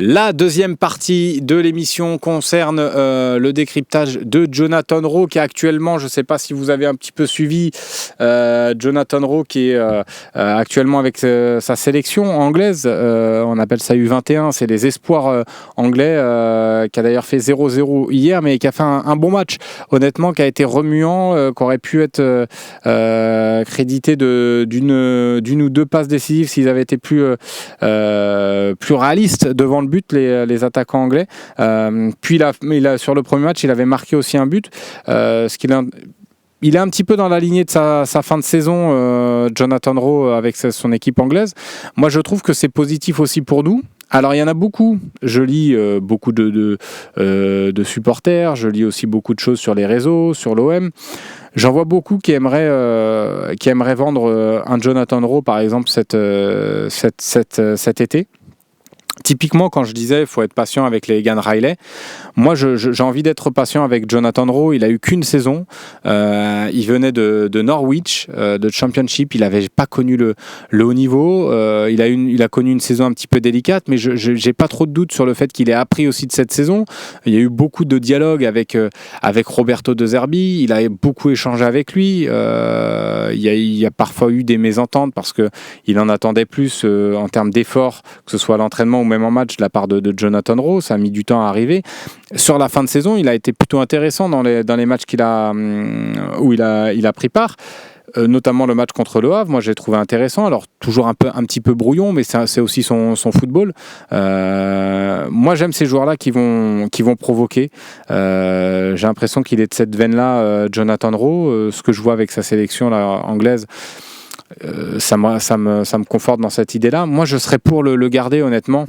La deuxième partie de l'émission concerne le décryptage de Jonathan Rowe qui est actuellement, je ne sais pas si vous avez un petit peu suivi, Jonathan Rowe qui est actuellement avec sa sélection anglaise, on appelle ça U21, c'est les espoirs anglais, qui a d'ailleurs fait 0-0 hier mais qui a fait un bon match, honnêtement, qui a été remuant, qui aurait pu être crédité d'une ou deux passes décisives s'ils avaient été plus réalistes devant le but, les attaquants anglais. Puis sur le premier match, il avait marqué aussi un but. Il est un petit peu dans la lignée de sa fin de saison, Jonathan Rowe, avec son équipe anglaise. Moi, je trouve que c'est positif aussi pour nous. Alors, il y en a beaucoup. Je lis beaucoup de supporters. Je lis aussi beaucoup de choses sur les réseaux, sur l'OM. J'en vois beaucoup qui aimeraient vendre un Jonathan Rowe, par exemple, cet été. Typiquement, quand je disais il faut être patient avec les Egan Riley, moi j'ai envie d'être patient avec Jonathan Rowe. Il a eu qu'une saison, il venait de Norwich, de Championship, il n'avait pas connu le haut niveau, il a connu une saison un petit peu délicate, mais j'ai pas trop de doute sur le fait qu'il ait appris aussi de cette saison. Il y a eu beaucoup de dialogues avec Roberto De Zerbi, il a beaucoup échangé avec lui, il y a parfois eu des mésententes parce qu'il en attendait plus en termes d'efforts, que ce soit à l'entraînement ou même en match de la part de Jonathan Rowe. Ça a mis du temps à arriver. Sur la fin de saison, il a été plutôt intéressant dans les matchs où il a pris part. Notamment le match contre Le Havre, moi j'ai trouvé intéressant. Alors toujours un petit peu brouillon, mais c'est aussi son football. Moi j'aime ces joueurs-là qui vont provoquer. J'ai l'impression qu'il est de cette veine-là, Jonathan Rowe. Ce que je vois avec sa sélection là, anglaise, ça me conforte dans cette idée-là. Moi je serais pour le garder, honnêtement.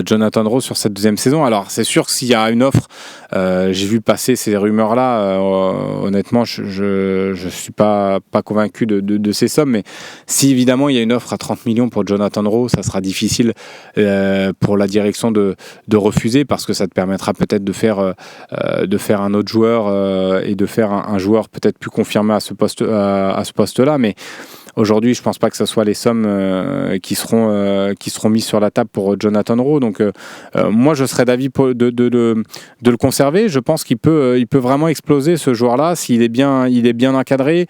Jonathan Rowe sur cette deuxième saison. Alors c'est sûr que s'il y a une offre, j'ai vu passer ces rumeurs-là, honnêtement je suis pas convaincu de ces sommes, mais si évidemment il y a une offre à 30 millions pour Jonathan Rowe, ça sera difficile pour la direction de refuser, parce que ça te permettra peut-être de faire un autre joueur et de faire un joueur peut-être plus confirmé à ce poste-là, mais aujourd'hui, je ne pense pas que ce soit les sommes qui seront mises sur la table pour Jonathan Rowe. Donc, moi, je serais d'avis de le conserver. Je pense qu'il peut vraiment exploser, ce joueur-là, s'il est bien encadré,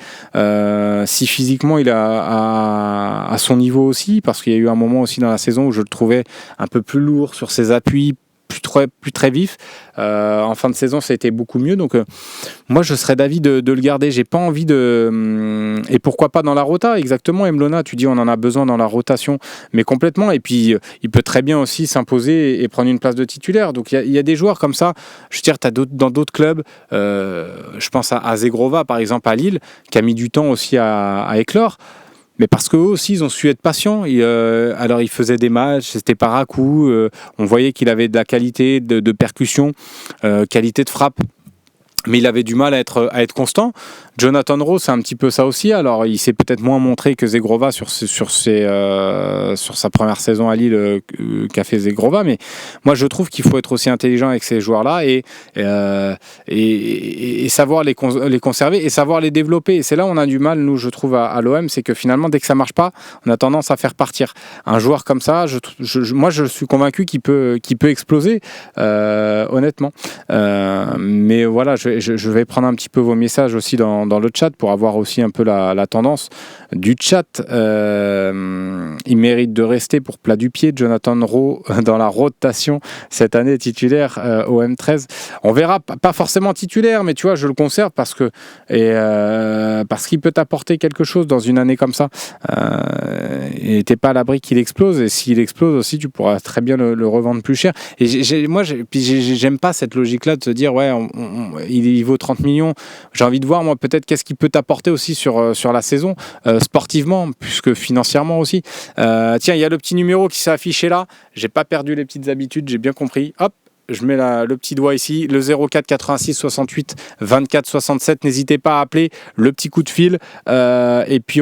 si physiquement il est à son niveau aussi, parce qu'il y a eu un moment aussi dans la saison où je le trouvais un peu plus lourd sur ses appuis, plus très vif. En fin de saison, ça a été beaucoup mieux. Donc, moi, je serais d'avis de le garder. J'ai pas envie et pourquoi pas dans la rota, exactement, Emlona, tu dis on en a besoin dans la rotation, mais complètement. Et puis, il peut très bien aussi s'imposer et prendre une place de titulaire. Donc, il y a des joueurs comme ça. Je veux dire, dans d'autres clubs, je pense à Zegrova, par exemple, à Lille, qui a mis du temps aussi à éclore. Mais parce qu'eux aussi, ils ont su être patients. Alors, ils faisaient des matchs, c'était par à coup. On voyait qu'il avait de la qualité de percussion, qualité de frappe. Mais il avait du mal à être constant. Jonathan Rowe, c'est un petit peu ça aussi. Alors, il s'est peut-être moins montré que Zegrova sur sa première saison à Lille qu'a fait Zegrova. Mais moi, je trouve qu'il faut être aussi intelligent avec ces joueurs-là et savoir les conserver et savoir les développer. Et c'est là où on a du mal, nous, je trouve, à l'OM. C'est que finalement, dès que ça marche pas, on a tendance à faire partir. Un joueur comme ça, moi, je suis convaincu qu'il peut exploser, honnêtement. Mais voilà, je vais prendre un petit peu vos messages aussi dans le chat pour avoir aussi un peu la tendance du chat. Il mérite de rester pour plat du pied, Jonathan Rowe, dans la rotation cette année titulaire au M13. On verra, pas forcément titulaire, mais tu vois, je le conserve parce qu'il peut t'apporter quelque chose dans une année comme ça. Et t'es pas à l'abri qu'il explose, et s'il explose aussi, tu pourras très bien le revendre plus cher. Et j'aime pas cette logique-là de se dire ouais, il vaut 30 millions. J'ai envie de voir, moi, peut-être qu'est-ce qu'il peut t'apporter aussi sur la saison, sportivement, puisque financièrement aussi. Tiens, il y a le petit numéro qui s'est affiché là. J'ai pas perdu les petites habitudes, j'ai bien compris. Hop, je mets le petit doigt ici, le 04 86 68 24 67. N'hésitez pas à appeler, le petit coup de fil. Et puis,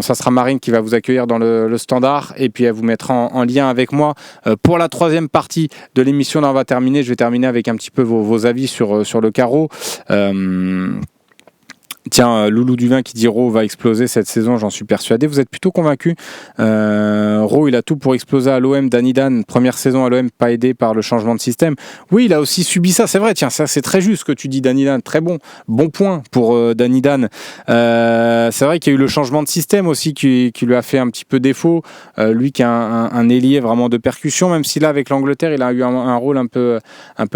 ça sera Marine qui va vous accueillir dans le standard. Et puis, elle vous mettra en lien avec moi pour la troisième partie de l'émission. Là, on va terminer. Je vais terminer avec un petit peu vos avis sur le carreau. Tiens, Loulou Duvin qui dit Rowe va exploser cette saison, j'en suis persuadé. Vous êtes plutôt convaincu? Rowe, il a tout pour exploser à l'OM. Danny Dan, première saison à l'OM, pas aidé par le changement de système. Oui, il a aussi subi ça, c'est vrai. Tiens, ça c'est très juste ce que tu dis, Danny Dan. Très bon point pour Danny Dan. C'est vrai qu'il y a eu le changement de système aussi qui lui a fait un petit peu défaut. Lui qui a un ailier vraiment de percussion, même si là avec l'Angleterre, il a eu un rôle un peu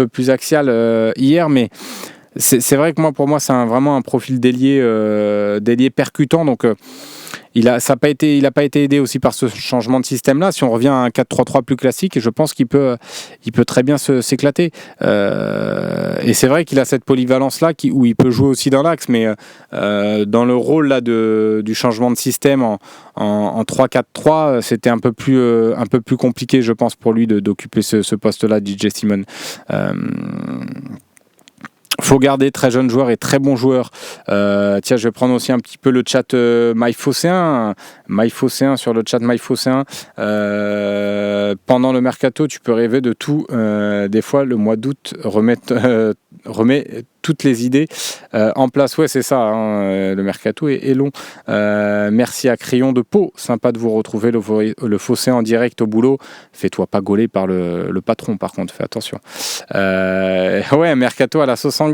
plus axial hier, mais c'est vrai que pour moi, c'est vraiment un profil d'ailier percutant. Donc, il n'a pas été aidé aussi par ce changement de système-là. Si on revient à un 4-3-3 plus classique, je pense qu'il peut très bien s'éclater. Et c'est vrai qu'il a cette polyvalence-là où il peut jouer aussi dans l'axe, mais dans le rôle là du changement de système en 3-4-3, c'était un peu plus compliqué, je pense, pour lui d'occuper ce poste-là, DJ Simon. Faut garder très jeune joueur et très bon joueur. Tiens, je vais prendre aussi un petit peu le chat MyFosséen sur le chat MyFosséen. Pendant le mercato, tu peux rêver de tout. Des fois, le mois d'août remet toutes les idées en place. Ouais, c'est ça, hein, le mercato est long. Merci à Crayon de Pau. Sympa de vous retrouver, le Fossé en direct au boulot. Fais-toi pas gauler par le patron, par contre, fais attention. Ouais, mercato à la sauce anglaise.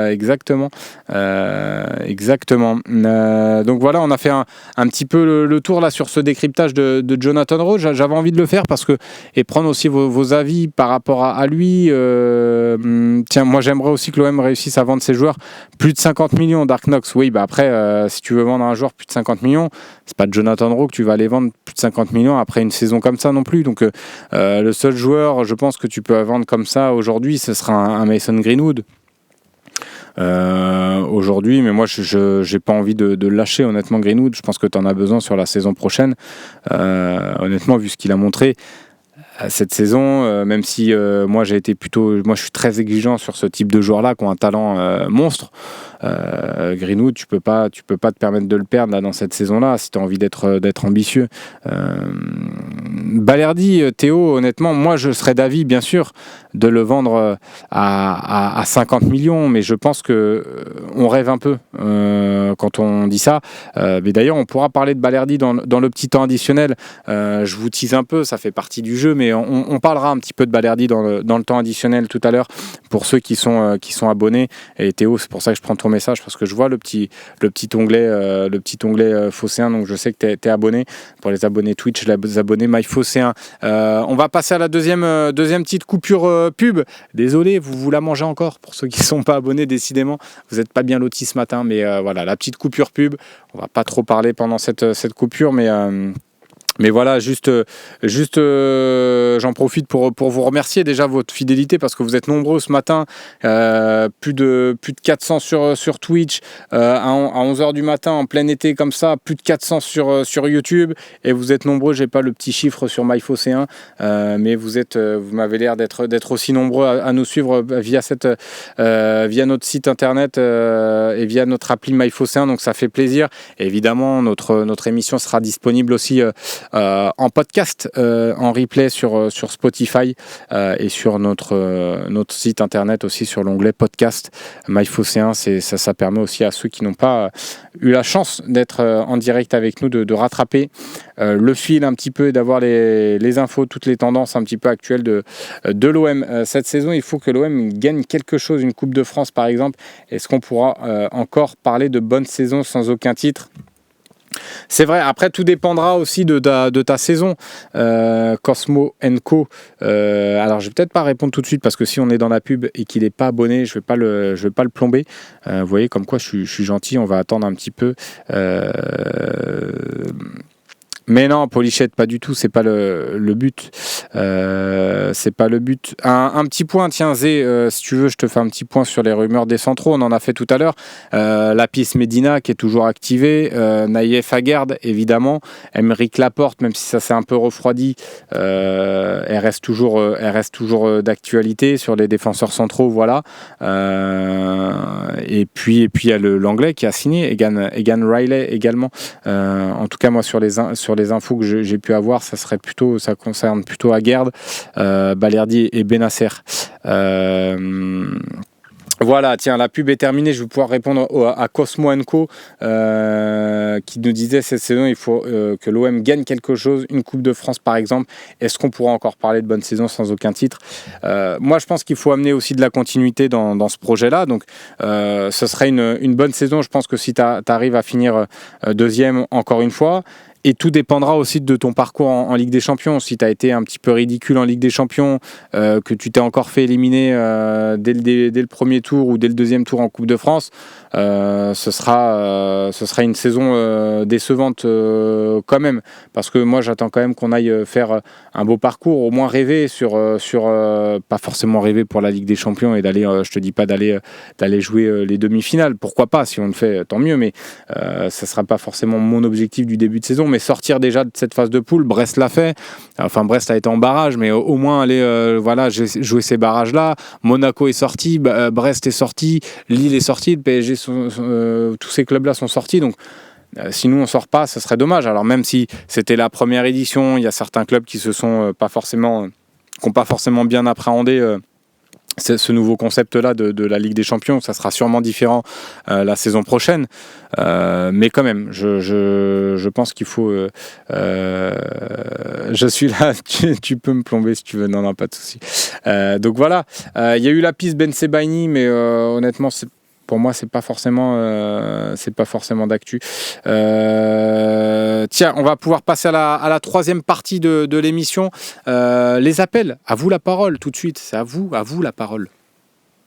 Exactement. Donc voilà, on a fait un petit peu le tour là sur ce décryptage de Jonathan Rowe. J'avais envie de le faire et prendre aussi vos avis par rapport à lui. Tiens, moi j'aimerais aussi que l'OM réussisse à vendre ses joueurs plus de 50 millions. Dark Knox, oui, après, si tu veux vendre un joueur plus de 50 millions, c'est pas Jonathan Rowe que tu vas aller vendre plus de 50 millions après une saison comme ça non plus. Donc le seul joueur, je pense, que tu peux vendre comme ça aujourd'hui, ce sera un Mason Greenwood. Aujourd'hui, mais moi j'ai pas envie de le lâcher, honnêtement. Greenwood, je pense que tu en as besoin sur la saison prochaine, honnêtement, vu ce qu'il a montré cette saison, même si moi je suis très exigeant sur ce type de joueurs là qui ont un talent monstre. Greenwood, tu peux pas te permettre de le perdre là, dans cette saison-là si tu as envie d'être ambitieux. Balerdi, Théo, honnêtement, moi je serais d'avis, bien sûr, de le vendre à 50 millions, mais je pense que on rêve un peu quand on dit ça. Mais d'ailleurs, on pourra parler de Balerdi dans le petit temps additionnel. Je vous tease un peu, ça fait partie du jeu, mais on parlera un petit peu de Balerdi dans le temps additionnel tout à l'heure pour ceux qui sont abonnés. Et Théo, c'est pour ça que je prends ton message, parce que je vois le petit onglet Fosséen, donc je sais que tu es abonné. Pour les abonnés Twitch, les abonnés MyFosséen. On va passer à la deuxième petite coupure pub. Désolé, vous la mangez encore pour ceux qui ne sont pas abonnés, décidément. Vous n'êtes pas bien lotis ce matin, mais voilà, la petite coupure pub. On va pas trop parler pendant cette coupure, mais voilà, juste j'en profite pour vous remercier déjà votre fidélité, parce que vous êtes nombreux ce matin, plus de 400 sur Twitch, à 11h du matin en plein été comme ça, plus de 400 sur YouTube, et vous êtes nombreux, j'ai pas le petit chiffre sur MyFosséen, mais vous m'avez l'air d'être aussi nombreux à nous suivre via notre site internet et via notre appli MyFosséen, donc ça fait plaisir. Et évidemment, notre émission sera disponible aussi en podcast, en replay sur Spotify et sur notre site internet aussi, sur l'onglet podcast MyFosséen. Ça permet aussi à ceux qui n'ont pas eu la chance d'être en direct avec nous de rattraper le fil un petit peu et d'avoir les infos, toutes les tendances un petit peu actuelles de l'OM. Cette saison, il faut que l'OM gagne quelque chose, une Coupe de France par exemple. Est-ce qu'on pourra encore parler de bonne saison sans aucun titre ? C'est vrai, après tout dépendra aussi de ta saison. Cosmo Co. Alors je vais peut-être pas répondre tout de suite, parce que si on est dans la pub et qu'il n'est pas abonné, je vais pas le plomber. Vous voyez comme quoi je suis gentil, on va attendre un petit peu. Mais non, Polichette, pas du tout, c'est pas le but. C'est pas le but. Un petit point, tiens Zé, si tu veux, je te fais un petit point sur les rumeurs des centraux. On en a fait tout à l'heure. Lapis Medina qui est toujours activé, Naïef Aguerd évidemment, Aymeric Laporte, même si ça s'est un peu refroidi, elle reste toujours d'actualité sur les défenseurs centraux, voilà. Et puis il y a l'anglais qui a signé, Egan Riley également. En tout cas moi sur les infos que j'ai pu avoir, ça concerne plutôt Aguerd, Balerdi et Benasser. Voilà, tiens, la pub est terminée. Je vais pouvoir répondre à Cosmo Co qui nous disait cette saison, il faut que l'OM gagne quelque chose, une Coupe de France par exemple. Est-ce qu'on pourra encore parler de bonne saison sans aucun titre? Moi, je pense qu'il faut amener aussi de la continuité dans ce projet-là. Donc, ce serait une bonne saison. Je pense que si tu arrives à finir deuxième encore une fois. Et tout dépendra aussi de ton parcours en Ligue des Champions. Si tu as été un petit peu ridicule en Ligue des Champions, que tu t'es encore fait éliminer dès le premier tour ou dès le deuxième tour en Coupe de France, ce sera une saison décevante quand même. Parce que moi, j'attends quand même qu'on aille faire un beau parcours, au moins rêver pas forcément rêver pour la Ligue des Champions et d'aller, je te dis pas d'aller jouer les demi-finales. Pourquoi pas? Si on le fait, tant mieux. Mais ça sera pas forcément mon objectif du début de saison. Mais sortir déjà de cette phase de poule, Brest l'a fait. Enfin, Brest a été en barrage, mais au moins aller jouer ces barrages-là. Monaco est sorti, Brest est sorti, Lille est sorti, le PSG, tous ces clubs-là sont sortis. Donc, si nous on sort pas, ça serait dommage. Alors même si c'était la première édition, il y a certains clubs qui n'ont pas forcément bien appréhendé. Ce nouveau concept-là de la Ligue des Champions, ça sera sûrement différent la saison prochaine, mais quand même, je pense qu'il faut. Je suis là, tu peux me plomber si tu veux, non, pas de souci. Donc voilà, il y a eu la piste Ben Sebaini, mais honnêtement, pour moi, c'est pas forcément d'actu. Tiens, on va pouvoir passer à la troisième partie de l'émission. Les appels, à vous la parole tout de suite. C'est à vous la parole.